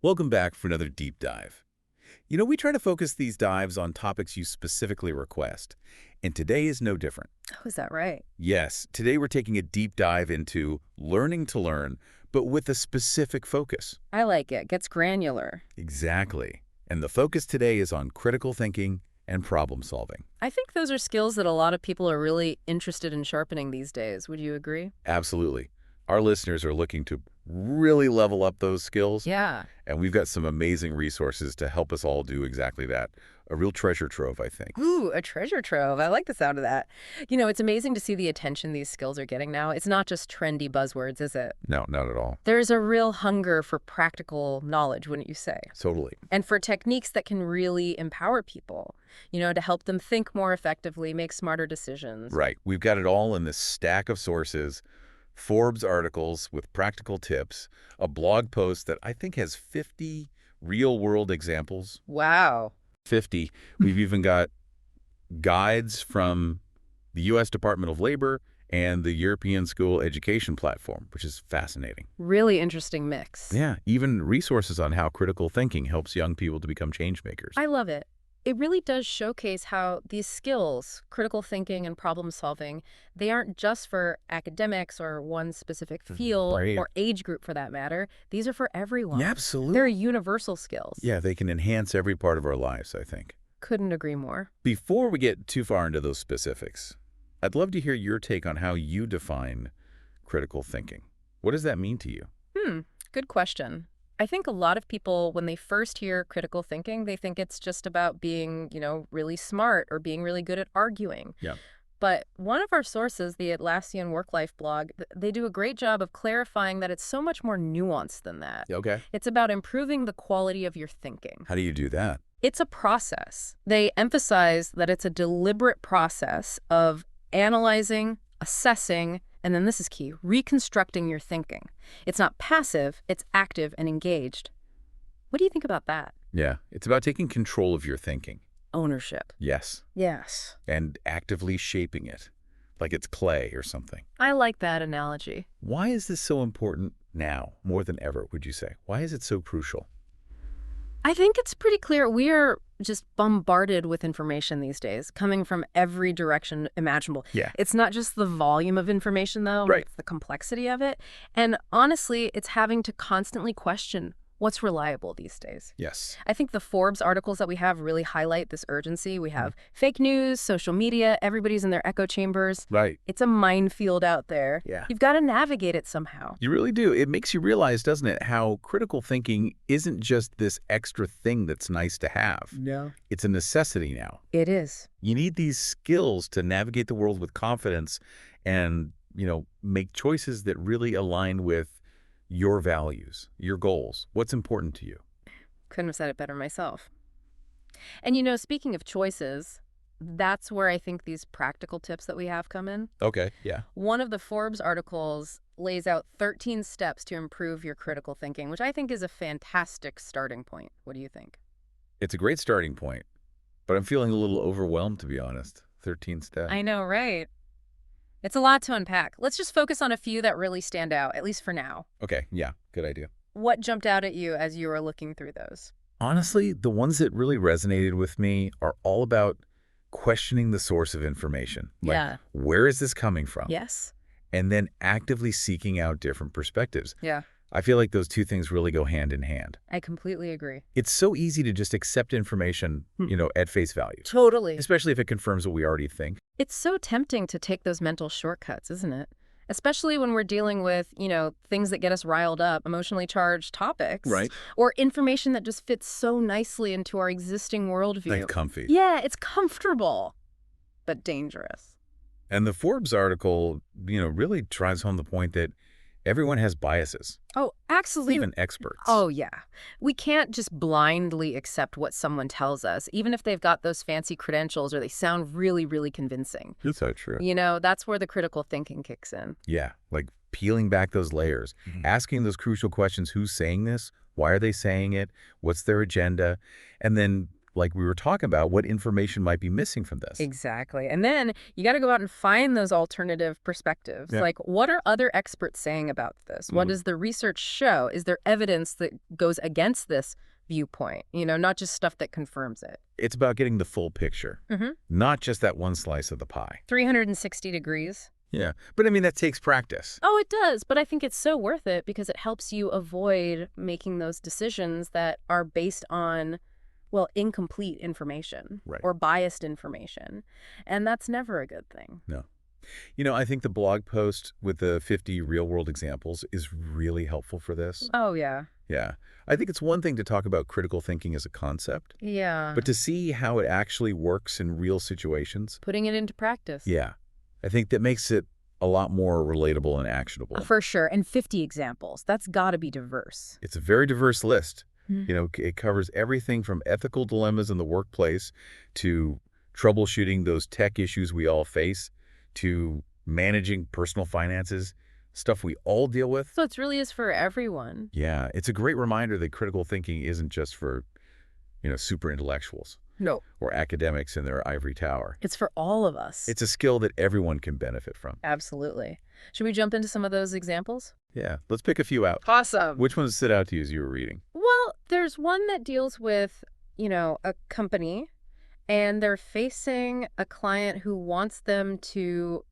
Welcome back for another deep dive. We try to focus these dives on topics you specifically request, and today is no different. Oh, is that right? Yes, today we're taking a deep dive into learning to learn, but with a specific focus. I like it. Gets granular. Exactly. And the focus today is on critical thinking and problem solving. I think those are skills that a lot of people are really interested in sharpening these days. Would you agree? Absolutely. Our listeners are looking to really level up those skills, Yeah. and we've got some amazing resources to help us all do exactly that. A real treasure trove, I think. Ooh, a treasure trove. I like the sound of that. It's amazing to see the attention these skills are getting now. It's not just trendy buzzwords, is it? No, not at all. There's a real hunger for practical knowledge, wouldn't you say? Totally. And for techniques that can really empower people, to help them think more effectively, make smarter decisions. Right. We've got it all in this stack of sources, Forbes articles with practical tips, a blog post that I think has 50 real-world examples. Wow. 50. We've even got guides from the U.S. Department of Labor and the European School Education Platform, which is fascinating. Really interesting mix. Yeah, even resources on how critical thinking helps young people to become change makers. I love it. It really does showcase how these skills, critical thinking and problem solving, they aren't just for academics or one specific field Right. or age group for that matter. These are for everyone. Yeah, absolutely. They're universal skills. Yeah, they can enhance every part of our lives, I think. Couldn't agree more. Before we get too far into those specifics, I'd love to hear your take on how you define critical thinking. What does that mean to you? Good question. I think a lot of people, when they first hear critical thinking, they think it's just about being, really smart or being really good at arguing. Yeah. But one of our sources, the Atlassian Work-Life blog, they do a great job of clarifying that it's so much more nuanced than that. Okay. It's about improving the quality of your thinking. How do you do that? It's a process. They emphasize that it's a deliberate process of analyzing, assessing, and then this is key, reconstructing your thinking. It's not passive, it's active and engaged. What do you think about that? Yeah, it's about taking control of your thinking. Ownership. Yes. Yes. And actively shaping it, like it's clay or something. I like that analogy. Why is this so important now, more than ever, would you say? Why is it so crucial? I think it's pretty clear we are just bombarded with information these days, coming from every direction imaginable. Yeah. It's not just the volume of information, though. Right. It's the complexity of it. And honestly, it's having to constantly question what's reliable these days. Yes. I think the Forbes articles that we have really highlight this urgency. We have fake news, social media, everybody's in their echo chambers. Right. It's a minefield out there. Yeah. You've got to navigate it somehow. You really do. It makes you realize, doesn't it, how critical thinking isn't just this extra thing that's nice to have. No. It's a necessity now. It is. You need these skills to navigate the world with confidence and, make choices that really align with your values, your goals, what's important to you. Couldn't have said it better myself. And speaking of choices, that's where I think these practical tips that we have come in. Okay, yeah. One of the Forbes articles lays out 13 steps to improve your critical thinking, which I think is a fantastic starting point. What do you think? It's a great starting point, but I'm feeling a little overwhelmed, to be honest. 13 steps. I know, right? It's a lot to unpack. Let's just focus on a few that really stand out, at least for now. Okay, yeah, good idea. What jumped out at you as you were looking through those? Honestly, the ones that really resonated with me are all about questioning the source of information. Yeah. Where is this coming from? Yes. And then actively seeking out different perspectives. Yeah, I feel like those two things really go hand in hand. I completely agree. It's so easy to just accept information, at face value, Totally. especially if it confirms what we already think. It's so tempting to take those mental shortcuts, isn't it? Especially when we're dealing with, things that get us riled up, emotionally charged topics. Right. Or information that just fits so nicely into our existing worldview. Like comfy. Yeah, it's comfortable, but dangerous. And the Forbes article, really drives home the point that everyone has biases, Oh, absolutely. even experts. Oh, yeah. We can't just blindly accept what someone tells us, even if they've got those fancy credentials or they sound really, really convincing. That's so true. That's where the critical thinking kicks in. Yeah, like peeling back those layers, asking those crucial questions. Who's saying this? Why are they saying it? What's their agenda? And then, like we were talking about, what information might be missing from this. Exactly. And then you got to go out and find those alternative perspectives. Yeah. Like, what are other experts saying about this? What Mhm. does the research show? Is there evidence that goes against this viewpoint? Not just stuff that confirms it. It's about getting the full picture, not just that one slice of the pie. 360 degrees. Yeah. But I mean, that takes practice. Oh, it does. But I think it's so worth it because it helps you avoid making those decisions that are based on, well, incomplete information Right. or biased information. And that's never a good thing. No. I think the blog post with the 50 real-world examples is really helpful for this. Oh, yeah. Yeah. I think it's one thing to talk about critical thinking as a concept, Yeah. but to see how it actually works in real situations, Putting it into practice. yeah, I think that makes it a lot more relatable and actionable. For sure. And 50 examples. That's got to be diverse. It's a very diverse list. Mm. It covers everything from ethical dilemmas in the workplace to troubleshooting those tech issues we all face to managing personal finances, stuff we all deal with. So it really is for everyone. Yeah, it's a great reminder that critical thinking isn't just for, super intellectuals No. or academics in their ivory tower. It's for all of us. It's a skill that everyone can benefit from. Absolutely. Should we jump into some of those examples? Yeah, let's pick a few out. Awesome. Which ones stood out to you as you were reading? Well, there's one that deals with, a company, and they're facing a client who wants them to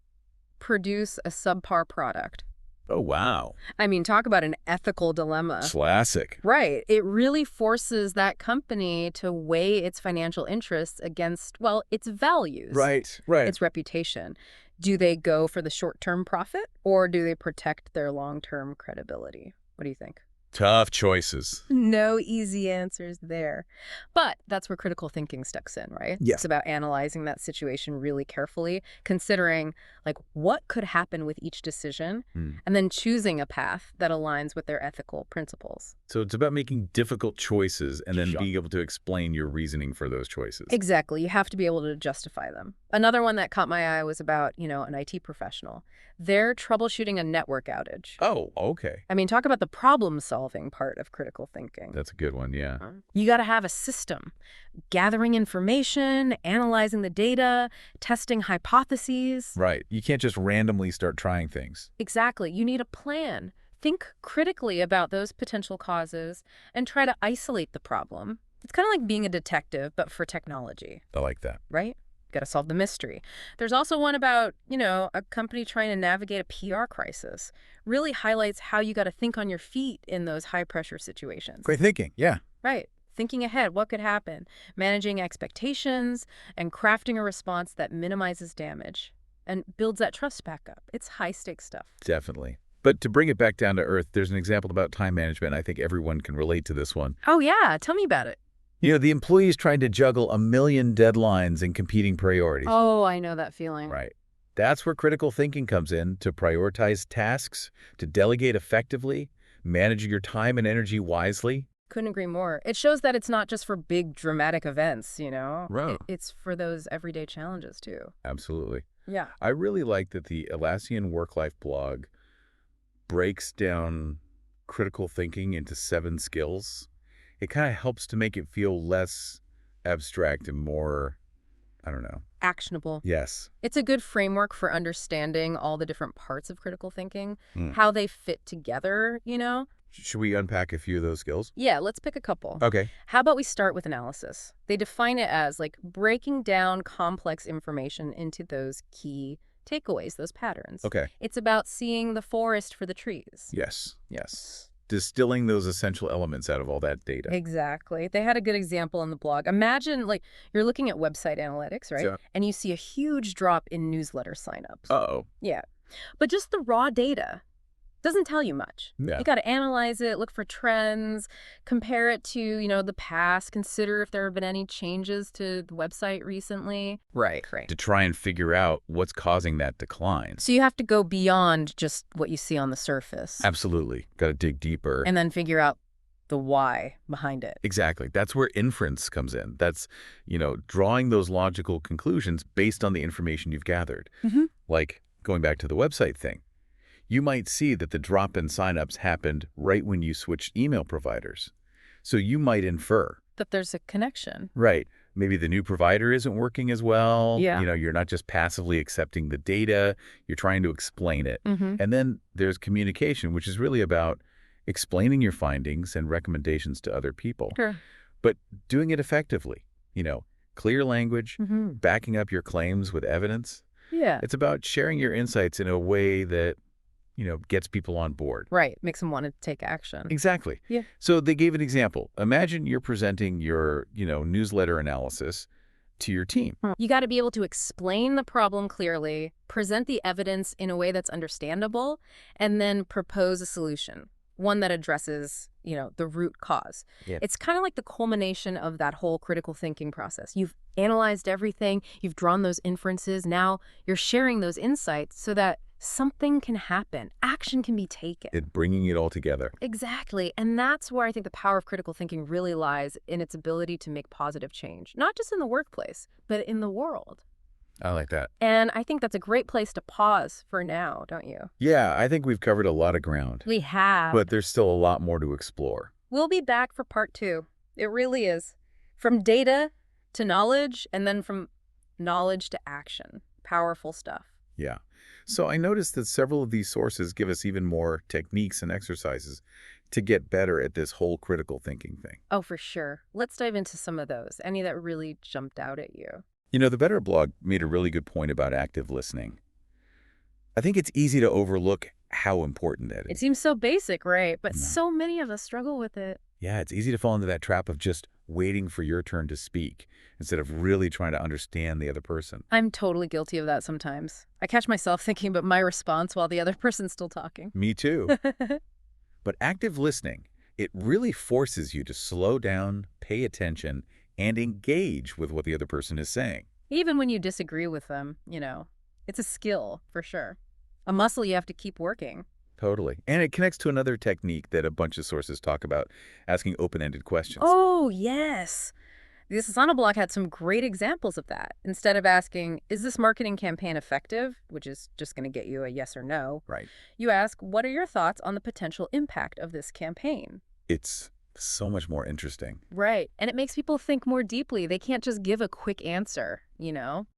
produce a subpar product. Oh, wow. I mean, talk about an ethical dilemma. Classic. Right. It really forces that company to weigh its financial interests against, well, its values. Right. Its reputation. Do they go for the short-term profit or do they protect their long-term credibility? What do you think? Tough choices. No easy answers there. But that's where critical thinking steps in, right? Yeah. It's about analyzing that situation really carefully, considering what could happen with each decision, and then choosing a path that aligns with their ethical principles. So it's about making difficult choices and then being able to explain your reasoning for those choices. Exactly. You have to be able to justify them. Another one that caught my eye was about, an IT professional. They're troubleshooting a network outage. Oh, okay. I mean, talk about the problem-solving part of critical thinking. That's a good one, yeah. You got to have a system. Gathering information, analyzing the data, testing hypotheses. Right. You can't just randomly start trying things. Exactly. You need a plan. Think critically about those potential causes and try to isolate the problem. It's kind of like being a detective, but for technology. I like that. Right? Got to solve the mystery. There's also one about, a company trying to navigate a PR crisis. Really highlights how you got to think on your feet in those high-pressure situations. Great thinking, yeah. Right. Thinking ahead, what could happen? Managing expectations and crafting a response that minimizes damage and builds that trust back up. It's high-stakes stuff. Definitely. But to bring it back down to earth, there's an example about time management. I think everyone can relate to this one. Oh, yeah. Tell me about it. The employee's trying to juggle a million deadlines and competing priorities. Oh, I know that feeling. Right. That's where critical thinking comes in, to prioritize tasks, to delegate effectively, manage your time and energy wisely. Couldn't agree more. It shows that it's not just for big dramatic events, Right. It's for those everyday challenges, too. Absolutely. Yeah. I really like that the Atlassian Work-Life blog breaks down critical thinking into 7 skills. It kind of helps to make it feel less abstract and more, I don't know. Actionable. Yes. It's a good framework for understanding all the different parts of critical thinking, how they fit together, Should we unpack a few of those skills? Yeah, let's pick a couple. Okay. How about we start with analysis? They define it as breaking down complex information into those key takeaways, those patterns. Okay. It's about seeing the forest for the trees. Yes. Distilling those essential elements out of all that data. Exactly. They had a good example in the blog. Imagine you're looking at website analytics, right? Yeah. And you see a huge drop in newsletter signups. Uh-oh. Yeah. But just the raw data doesn't tell you much. Yeah. You got to analyze it, look for trends, compare it to, the past, consider if there have been any changes to the website recently. Right. To try and figure out what's causing that decline. So you have to go beyond just what you see on the surface. Absolutely. Got to dig deeper. And then figure out the why behind it. Exactly. That's where inference comes in. That's, drawing those logical conclusions based on the information you've gathered. Like going back to the website thing. You might see that the drop in signups happened right when you switched email providers. So you might infer That there's a connection. right, Maybe the new provider isn't working as well. Yeah. You're not just passively accepting the data, you're trying to explain it. Mm-hmm. And then there's communication, which is really about explaining your findings and recommendations to other people, Sure. but doing it effectively. You know, clear language, Mm-hmm. backing up your claims with evidence. Yeah. It's about sharing your insights in a way that, gets people on board. Right. Makes them want to take action. Exactly. Yeah. So they gave an example. Imagine you're presenting your, newsletter analysis to your team. You got to be able to explain the problem clearly, present the evidence in a way that's understandable, and then propose a solution, one that addresses, the root cause. Yeah. It's kind of like the culmination of that whole critical thinking process. You've analyzed everything, you've drawn those inferences, now you're sharing those insights so that something can happen, action can be taken. Bringing it all together. Exactly. And that's where I think the power of critical thinking really lies, in its ability to make positive change, not just in the workplace, but in the world. I like that. And I think that's a great place to pause for now, don't you? Yeah, I think we've covered a lot of ground, We have. but there's still a lot more to explore. We'll be back for part 2. It really is. From data to knowledge, and then from knowledge to action. Powerful stuff. Yeah. So I noticed that several of these sources give us even more techniques and exercises to get better at this whole critical thinking thing. Oh, for sure. Let's dive into some of those. Any that really jumped out at you? The Better blog made a really good point about active listening. I think it's easy to overlook how important that It is. seems so basic, right? But No. so many of us struggle with it. Yeah, it's easy to fall into that trap of just waiting for your turn to speak instead of really trying to understand the other person. I'm totally guilty of that sometimes. I catch myself thinking about my response while the other person's still talking. Me too. But active listening, it really forces you to slow down, pay attention, and engage with what the other person is saying. Even when you disagree with them, it's a skill for sure. A muscle you have to keep working. Totally. And it connects to another technique that a bunch of sources talk about, asking open-ended questions. Oh, yes. This Asana blog had some great examples of that. Instead of asking, is this marketing campaign effective, which is just going to get you a yes or no, Right. you ask, what are your thoughts on the potential impact of this campaign? It's so much more interesting. Right. And it makes people think more deeply. They can't just give a quick answer,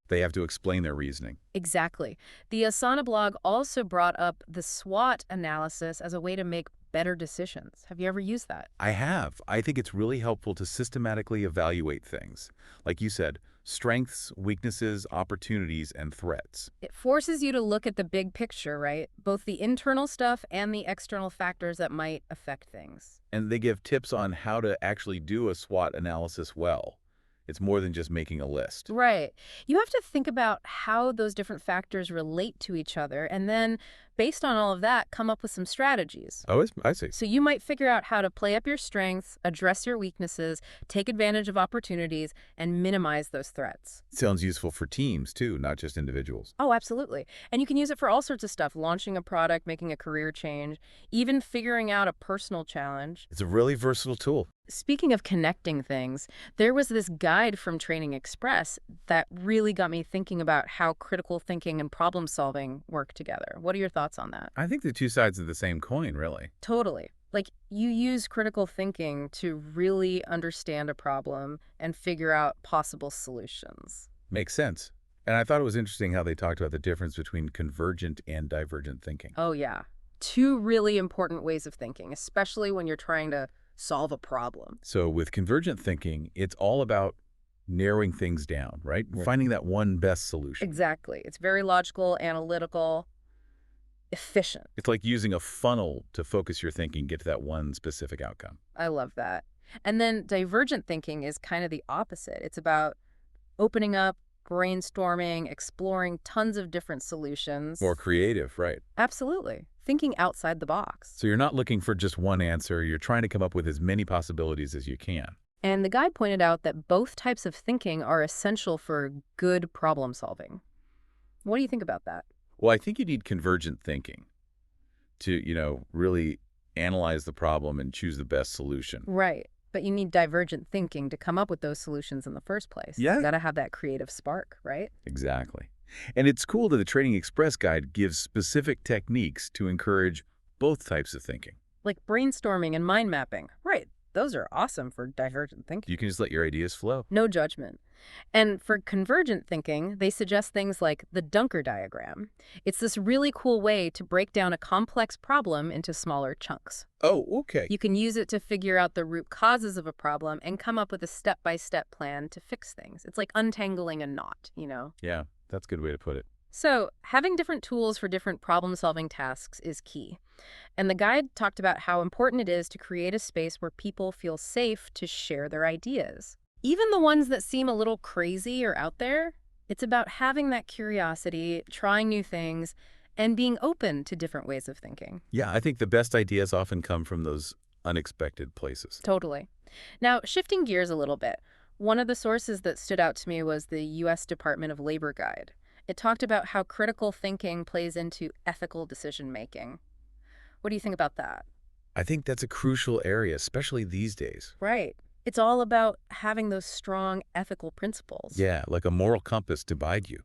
They have to explain their reasoning. Exactly. The Asana blog also brought up the SWOT analysis as a way to make better decisions. Have you ever used that? I have. I think it's really helpful to systematically evaluate things. Like you said, strengths, weaknesses, opportunities, and threats. It forces you to look at the big picture, right? Both the internal stuff and the external factors that might affect things. And they give tips on how to actually do a SWOT analysis well. It's more than just making a list. Right. You have to think about how those different factors relate to each other, and then, based on all of that, come up with some strategies. Oh, I see. So you might figure out how to play up your strengths, address your weaknesses, take advantage of opportunities, and minimize those threats. Sounds useful for teams, too, not just individuals. Oh, absolutely. And you can use it for all sorts of stuff, launching a product, making a career change, even figuring out a personal challenge. It's a really versatile tool. Speaking of connecting things, there was this guide from Training Express that really got me thinking about how critical thinking and problem solving work together. What are your thoughts on that? I think they're two sides of the same coin, really. Totally. Like, you use critical thinking to really understand a problem and figure out possible solutions. Makes sense. And I thought it was interesting how they talked about the difference between convergent and divergent thinking. Oh, yeah. Two really important ways of thinking, especially when you're trying to solve a problem. So with convergent thinking, it's all about narrowing things down, right? Right. Finding that one best solution. Exactly. It's very logical, analytical, efficient. It's like using a funnel to focus your thinking, get to that one specific outcome. I love that. And then divergent thinking is kind of the opposite. It's about opening up, brainstorming, exploring tons of different solutions. More creative, right? Absolutely. Thinking outside the box. So you're not looking for just one answer. You're trying to come up with as many possibilities as you can. And the guide pointed out that both types of thinking are essential for good problem solving. What do you think about that? Well, I think you need convergent thinking to, really analyze the problem and choose the best solution. Right. But you need divergent thinking to come up with those solutions in the first place. Yeah. You got to have that creative spark, right? Exactly. And it's cool that the Training Express guide gives specific techniques to encourage both types of thinking. Like brainstorming and mind mapping. Right. Those are awesome for divergent thinking. You can just let your ideas flow. No judgment. And for convergent thinking, they suggest things like the Dunker diagram. It's this really cool way to break down a complex problem into smaller chunks. Oh, okay. You can use it to figure out the root causes of a problem and come up with a step-by-step plan to fix things. It's like untangling a knot, you know? Yeah, that's a good way to put it. So, having different tools for different problem-solving tasks is key. And the guide talked about how important it is to create a space where people feel safe to share their ideas. Even the ones that seem a little crazy or out there, it's about having that curiosity, trying new things, and being open to different ways of thinking. Yeah, I think the best ideas often come from those unexpected places. Totally. Now, shifting gears a little bit, one of the sources that stood out to me was the U.S. Department of Labor Guide. It talked about how critical thinking plays into ethical decision-making. What do you think about that? I think that's a crucial area, especially these days. Right. It's all about having those strong ethical principles. Yeah, like a moral compass to guide you,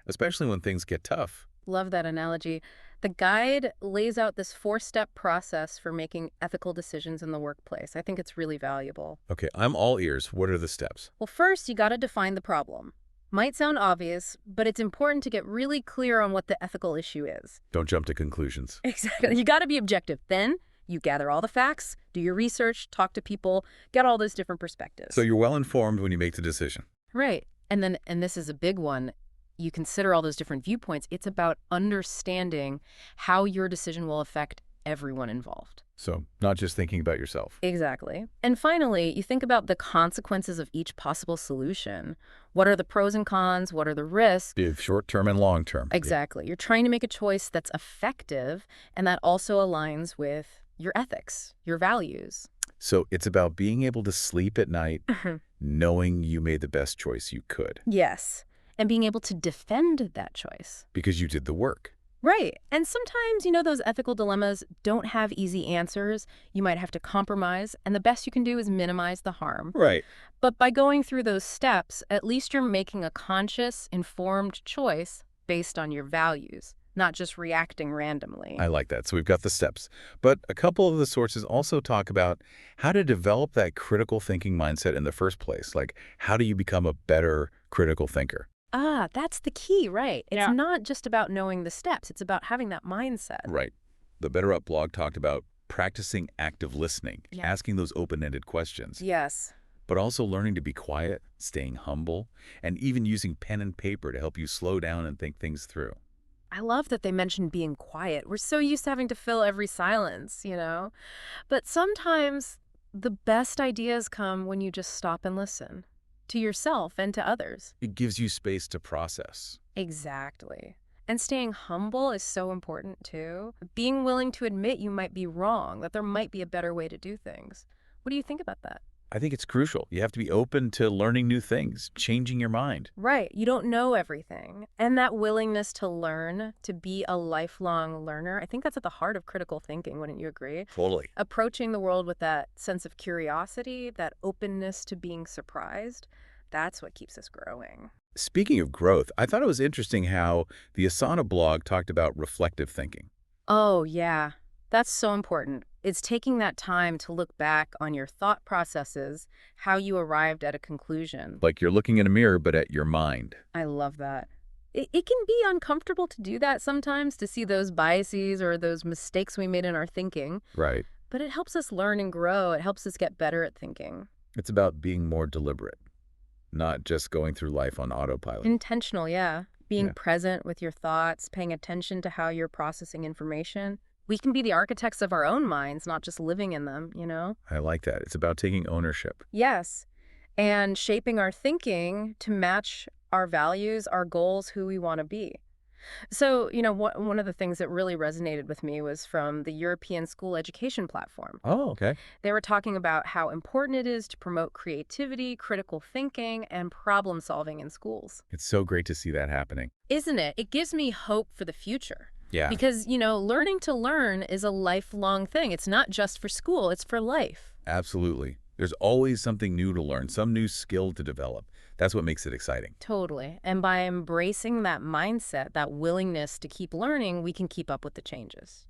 especially when things get tough. Love that analogy. The guide lays out this 4-step process for making ethical decisions in the workplace. I think it's really valuable. Okay, I'm all ears. What are the steps? Well, first, you got to define the problem. Might sound obvious, but it's important to get really clear on what the ethical issue is. Don't jump to conclusions. Exactly. You got to be objective. Then you gather all the facts, do your research, talk to people, get all those different perspectives. So you're well informed when you make the decision. Right. And then, and this is a big one, you consider all those different viewpoints. It's about understanding how your decision will affect everyone involved. So not just thinking about yourself. Exactly. And finally, you think about the consequences of each possible solution. What are the pros and cons? What are the risks? Both short-term and long-term. Exactly. You're trying to make a choice that's effective and that also aligns with your ethics, your values. So it's about being able to sleep at night knowing you made the best choice you could. Yes. And being able to defend that choice. Because you did the work. Right. And sometimes, those ethical dilemmas don't have easy answers. You might have to compromise, and the best you can do is minimize the harm. Right. But by going through those steps, at least you're making a conscious, informed choice based on your values, not just reacting randomly. I like that. So we've got the steps. But a couple of the sources also talk about how to develop that critical thinking mindset in the first place. Like, how do you become a better critical thinker? Ah, that's the key, right? It's Yeah. not just about knowing the steps. It's about having that mindset. Right. The Better Up blog talked about practicing active listening, Yeah. asking those open-ended questions, Yes. but also learning to be quiet, staying humble, and even using pen and paper to help you slow down and think things through. I love that they mentioned being quiet. We're so used to having to fill every silence, But sometimes the best ideas come when you just stop and listen to yourself and to others. It gives you space to process. Exactly. And staying humble is so important too. Being willing to admit you might be wrong, that there might be a better way to do things. What do you think about that? I think it's crucial. You have to be open to learning new things, changing your mind. Right. You don't know everything. And that willingness to learn, to be a lifelong learner, I think that's at the heart of critical thinking, wouldn't you agree? Totally. Approaching the world with that sense of curiosity, that openness to being surprised, that's what keeps us growing. Speaking of growth, I thought it was interesting how the Asana blog talked about reflective thinking. Oh, yeah. That's so important. It's taking that time to look back on your thought processes, how you arrived at a conclusion. Like you're looking in a mirror, but at your mind. I love that. It can be uncomfortable to do that sometimes, to see those biases or those mistakes we made in our thinking. Right. But it helps us learn and grow. It helps us get better at thinking. It's about being more deliberate, not just going through life on autopilot. Intentional, yeah. Being Yeah. present with your thoughts, paying attention to how you're processing information. We can be the architects of our own minds, not just living in them, I like that. It's about taking ownership. Yes. And shaping our thinking to match our values, our goals, who we want to be. So, one of the things that really resonated with me was from the European School Education Platform. Oh, okay. They were talking about how important it is to promote creativity, critical thinking, and problem solving in schools. It's so great to see that happening. Isn't it? It gives me hope for the future. Yeah. Because, learning to learn is a lifelong thing. It's not just for school, it's for life. Absolutely. There's always something new to learn, some new skill to develop. That's what makes it exciting. Totally. And by embracing that mindset, that willingness to keep learning, we can keep up with the changes.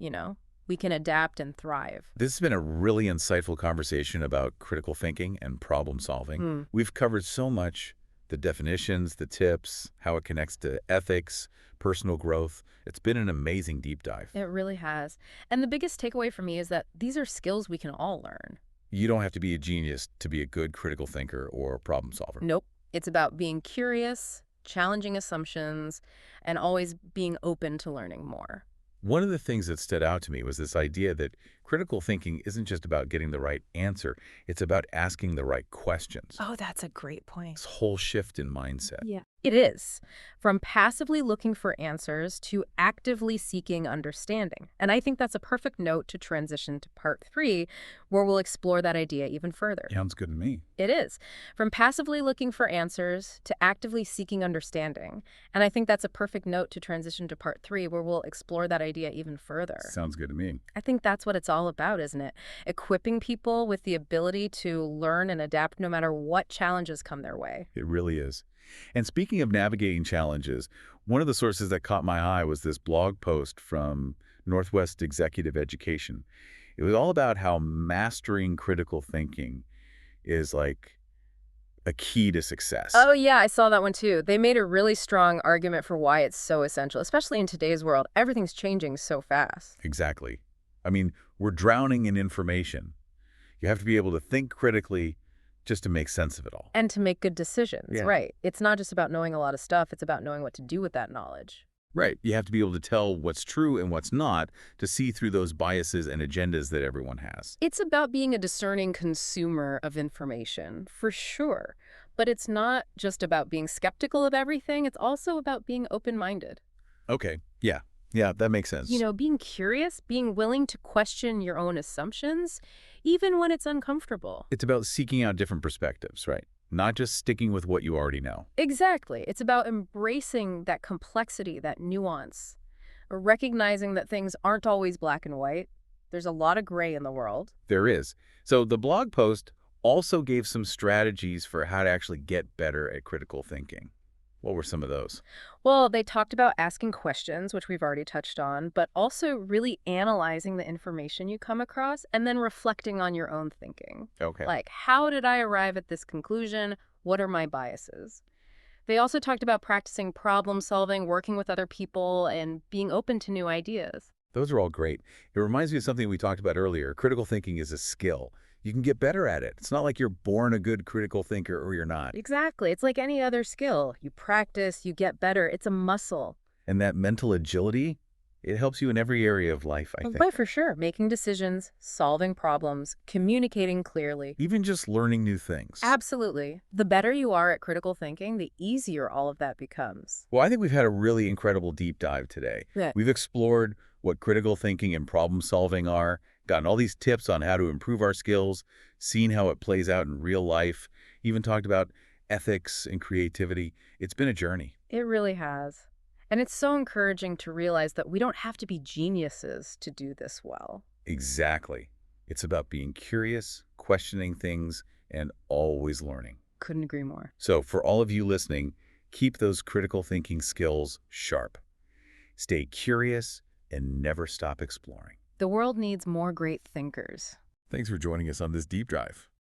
we can adapt and thrive. This has been a really insightful conversation about critical thinking and problem solving. Hmm. We've covered so much, the definitions, the tips, how it connects to ethics, personal growth. It's been an amazing deep dive. It really has. And the biggest takeaway for me is that these are skills we can all learn. You don't have to be a genius to be a good critical thinker or problem solver. Nope. It's about being curious, challenging assumptions, and always being open to learning more. One of the things that stood out to me was this idea that critical thinking isn't just about getting the right answer, it's about asking the right questions. Oh, that's a great point. This whole shift in mindset. Yeah. It is. From passively looking for answers to actively seeking understanding. And I think that's a perfect note to transition to part 3, where we'll explore that idea even further. Sounds good to me. It is. From passively looking for answers to actively seeking understanding. And I think that's a perfect note to transition to part 3, where we'll explore that idea even further. Sounds good to me. I think that's what it's all about, isn't it? Equipping people with the ability to learn and adapt no matter what challenges come their way. It really is. And speaking of navigating challenges, one of the sources that caught my eye was this blog post from Northwest Executive Education. It was all about how mastering critical thinking is like a key to success. Oh, yeah, I saw that one too. They made a really strong argument for why it's so essential, especially in today's world. Everything's changing so fast. Exactly. I mean, we're drowning in information. You have to be able to think critically just to make sense of it all. And to make good decisions, Yeah. right? It's not just about knowing a lot of stuff, it's about knowing what to do with that knowledge. Right. You have to be able to tell what's true and what's not to see through those biases and agendas that everyone has. It's about being a discerning consumer of information, for sure. But it's not just about being skeptical of everything, it's also about being open-minded. Okay. Yeah. Yeah, that makes sense. You know, being curious, being willing to question your own assumptions, even when it's uncomfortable. It's about seeking out different perspectives, right? Not just sticking with what you already know. Exactly. It's about embracing that complexity, that nuance, recognizing that things aren't always black and white. There's a lot of gray in the world. There is. So the blog post also gave some strategies for how to actually get better at critical thinking. What were some of those? Well, they talked about asking questions, which we've already touched on, but also really analyzing the information you come across and then reflecting on your own thinking. Okay. Like, how did I arrive at this conclusion? What are my biases? They also talked about practicing problem solving, working with other people, and being open to new ideas. Those are all great. It reminds me of something we talked about earlier. Critical thinking is a skill. You can get better at it. It's not like you're born a good critical thinker or you're not. Exactly. It's like any other skill. You practice, you get better. It's a muscle. And that mental agility, it helps you in every area of life, I think. But for sure, making decisions, solving problems, communicating clearly. Even just learning new things. Absolutely. The better you are at critical thinking, the easier all of that becomes. Well, I think we've had a really incredible deep dive today. Yeah. We've explored what critical thinking and problem solving are, gotten all these tips on how to improve our skills, seen how it plays out in real life, even talked about ethics and creativity. It's been a journey. It really has. And it's so encouraging to realize that we don't have to be geniuses to do this well. Exactly. It's about being curious, questioning things, and always learning. Couldn't agree more. So for all of you listening, keep those critical thinking skills sharp. Stay curious and never stop exploring. The world needs more great thinkers. Thanks for joining us on this deep dive.